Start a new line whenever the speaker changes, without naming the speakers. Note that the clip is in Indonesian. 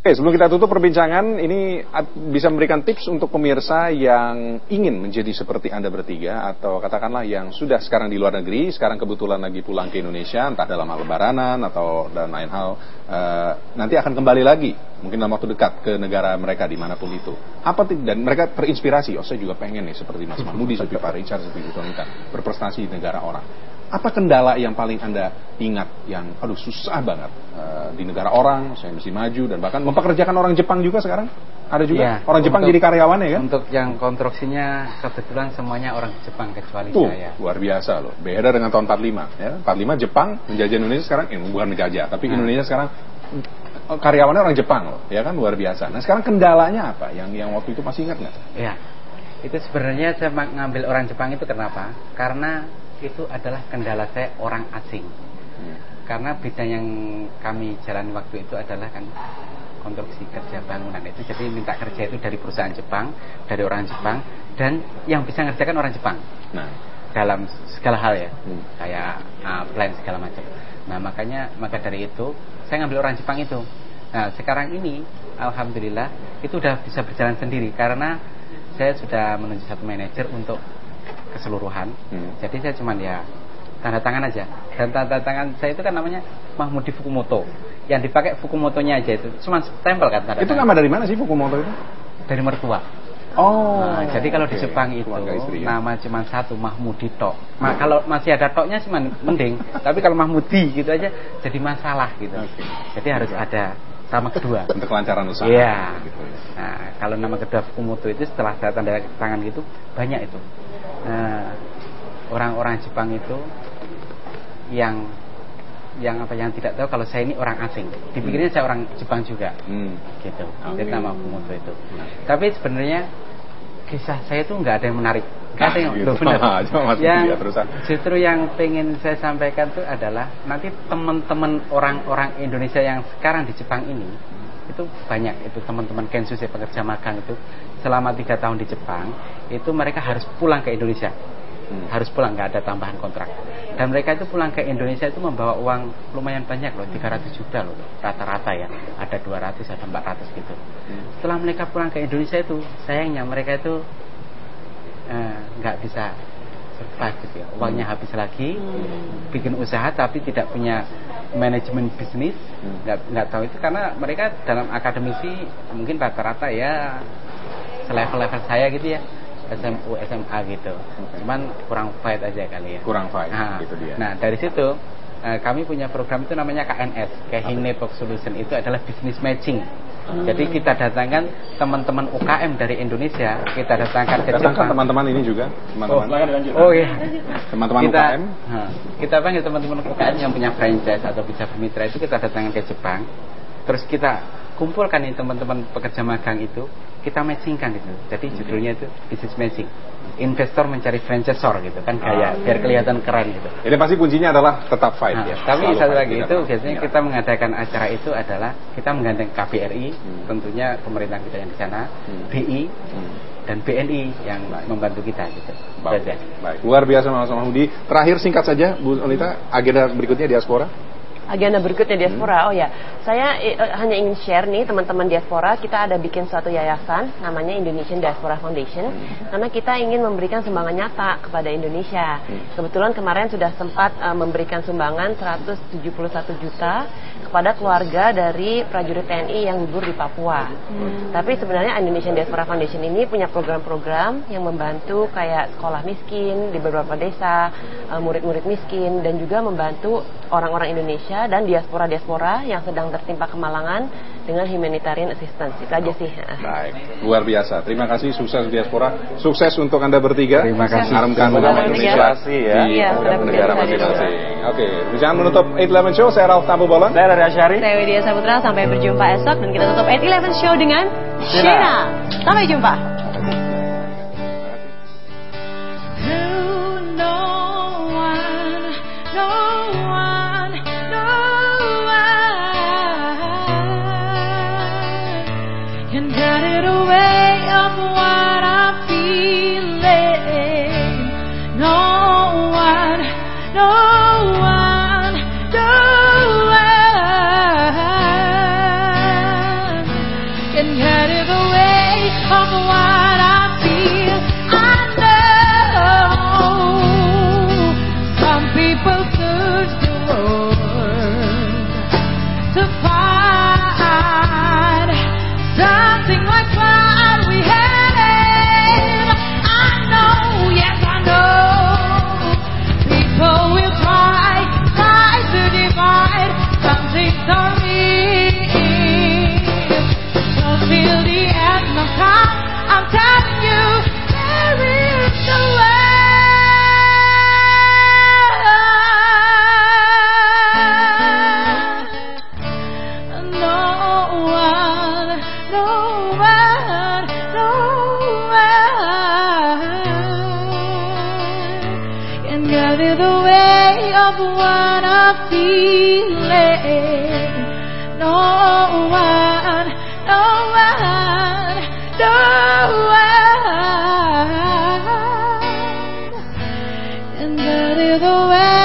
Oke, sebelum kita tutup perbincangan, ini bisa memberikan tips untuk pemirsa yang ingin menjadi seperti Anda bertiga, atau katakanlah yang sudah sekarang di luar negeri, sekarang kebetulan lagi pulang ke Indonesia, entah dalam hal lebaranan atau dan lain hal, nanti akan kembali lagi, mungkin dalam waktu dekat ke negara mereka dimanapun itu. Apa dan mereka terinspirasi, oh saya juga pengen nih seperti Mas Mahmudi, seperti Pak Richard, seperti Bu Tonita, berprestasi di negara orang. Apa kendala yang paling Anda ingat yang, aduh susah banget di negara orang, saya mesti maju, dan bahkan mempekerjakan orang Jepang juga sekarang? Ada juga ya, orang Jepang jadi karyawannya kan?
Untuk yang konstruksinya kebetulan semuanya orang Jepang kecuali saya.
Luar biasa loh, beda dengan tahun 45 ya. 45 Jepang menjajah Indonesia, sekarang bukan menjajah, tapi Indonesia sekarang karyawannya orang Jepang loh, ya kan, luar biasa. Nah sekarang kendalanya apa? Yang waktu itu masih ingat nggak?
Iya, itu sebenarnya saya ngambil orang Jepang itu kenapa? Karena itu adalah kendala saya orang asing. Karena bidang yang kami jalani waktu itu adalah kan konstruksi kerja bangunan itu, jadi minta kerja itu dari perusahaan Jepang, dari orang Jepang, dan yang bisa ngerjakan orang Jepang. Nah, dalam segala hal ya, kayak plan segala macam. Nah maka dari itu saya ngambil orang Jepang itu. Nah sekarang ini alhamdulillah itu udah bisa berjalan sendiri karena saya sudah menunjuk satu manajer untuk keseluruhan. Jadi saya cuman ya tanda tangan aja, dan tanda tangan saya itu kan namanya Mahmudi Fukumoto, yang dipakai Fukumotonya aja, itu cuma stempel kan tanda
itu
tangan.
Nama dari mana sih Fukumoto itu?
Dari mertua. Nah, jadi kalau di Jepang itu nama cuma satu, Mahmudi tok. Kalau masih ada toknya cuma mending, tapi kalau Mahmudi gitu aja jadi masalah gitu. Jadi harus ada nama kedua
untuk kelancaran usaha.
Iya. Gitu. Nah, kalau nama kedua Fukumoto itu setelah saya tanda tangan gitu banyak itu. Nah, orang-orang Jepang itu yang tidak tahu kalau saya ini orang asing, dipikirnya saya orang Jepang juga, gitu. Jadi nama Fukumoto itu. Tapi sebenarnya kisah saya itu nggak ada yang menarik, nggak ada yang benar. Yang justru yang pengen saya sampaikan itu adalah nanti teman-teman orang-orang Indonesia yang sekarang di Jepang ini itu banyak, itu teman-teman Kensu, saya pekerja magang itu selama 3 tahun di Jepang itu mereka harus pulang ke Indonesia, harus pulang, nggak ada tambahan kontrak, dan mereka itu pulang ke Indonesia itu membawa uang lumayan banyak loh, 300 juta loh rata-rata ya, ada 200 ada 400 gitu. Setelah mereka pulang ke Indonesia itu sayangnya mereka itu nggak bisa survive gitu ya, uangnya habis lagi, bikin usaha tapi tidak punya manajemen bisnis, nggak tahu itu, karena mereka dalam akademisi mungkin rata-rata ya selevel-level saya gitu ya, SMU, SMA gitu, cuman kurang fight aja kali ya,
kurang fight, gitu dia.
Nah dari situ kami punya program itu namanya KNS, Keihin Network Solution, itu adalah business matching. Jadi kita datangkan teman-teman UKM dari Indonesia, kita datangkan ke Jepang.
Teman-teman ini juga, teman-teman.
Oh iya.
Teman-teman UKM.
Kita panggil teman-teman UKM yang punya franchise atau bisa bermitra itu, kita datangkan ke Jepang. Terus kita kumpulkan nih teman-teman pekerja magang itu, kita matchingkan itu. Jadi judulnya itu business matching. Investor mencari franchisor gitu kan, kayak biar kelihatan keren gitu.
Jadi pasti kuncinya adalah tetap fight ya.
Tapi satu lagi itu biasanya kita mengadakan acara itu adalah kita menggandeng KBRI, tentunya pemerintah kita yang di sana, BI dan BNI yang membantu kita gitu.
Baik. Luar biasa Mas Mahmudi. Terakhir singkat saja Bu Onita, agenda berikutnya diaspora.
Agenda berikutnya diaspora, oh ya, saya hanya ingin share nih teman-teman diaspora, kita ada bikin suatu yayasan namanya Indonesian Diaspora Foundation, karena kita ingin memberikan sumbangan nyata kepada Indonesia. Kebetulan kemarin sudah sempat memberikan sumbangan 171 juta kepada keluarga dari prajurit TNI yang gugur di Papua. Tapi sebenarnya Indonesian Diaspora Foundation ini punya program-program yang membantu kayak sekolah miskin di beberapa desa, murid-murid miskin, dan juga membantu orang-orang Indonesia dan diaspora-diaspora yang sedang tertimpa kemalangan dengan humanitarian assistance. Itu aja sih.
Baik, luar biasa. Terima kasih, sukses diaspora. Sukses untuk Anda bertiga.
Terima kasih.
Haramkan nama Indonesia di negara masing-masing. Oke, jangan menutup 8-11 Show. Saya Ralf Tambu Bolon.
Saya Rari Asyari.
Saya Widya Saputra. Sampai berjumpa esok, dan kita tutup 8-11 Show dengan Shena. Sampai jumpa.
of what I'm feeling. No one, no one, no one can dirty the way